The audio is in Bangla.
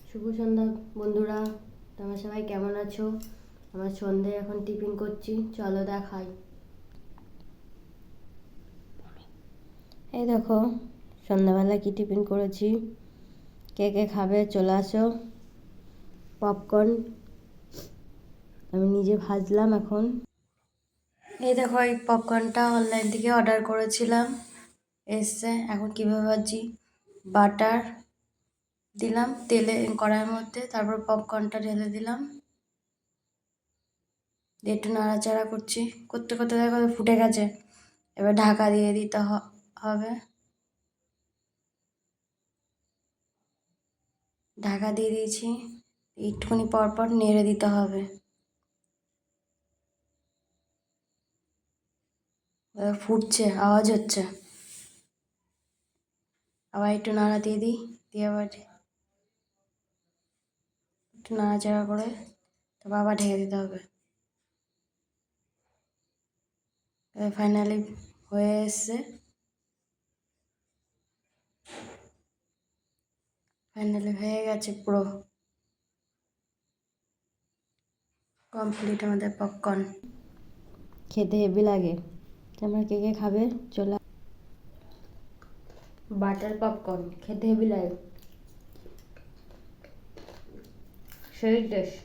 শুভ সন্ধ্যা বন্ধুরা, তোমরা সবাই কেমন আছো? আমার সন্ধ্যায় এখন টিফিন করছি, চলো দেখাই। এই দেখো সন্ধ্যাবেলা কি টিফিন করেছি। কে কে খাবে চলে আসো। পপকর্ন আমি নিজে ভাজলাম এখন। এই দেখো এই পপকর্নটা অনলাইন থেকে অর্ডার করেছিলাম, এসছে। এখন কীভাবে ভাজি, বাটার দিলাম তেলে কড়াইয়ের মধ্যে, তারপর পপকর্নটা ঢেলে দিলাম, দিয়ে একটু নাড়াচাড়া করছি। করতে করতে দেখো ফুটে গেছে। এবার ঢাকা দিয়ে দিতে হবে। ঢাকা দিয়ে দিয়েছি, একটুখানি পর পর নেড়ে দিতে হবে। ফুটছে, আওয়াজ হচ্ছে। আবার একটু নাড়া দিয়ে দিই, দিয়ে আবার একটু নাড়াচাড়া করে তারপর আবার ঢেকে দিতে হবে। ফাইনালি হয়ে এসছে। ফাইনালি হয়ে গেছে, পুরো কমপ্লিট আমাদের পপকর্ন। খেতে হেভি লাগে। তোমরা কে কে খাবে চলে। বাটার পপকর্ন খেতে হেভি লাগে, সেই টেস্ট।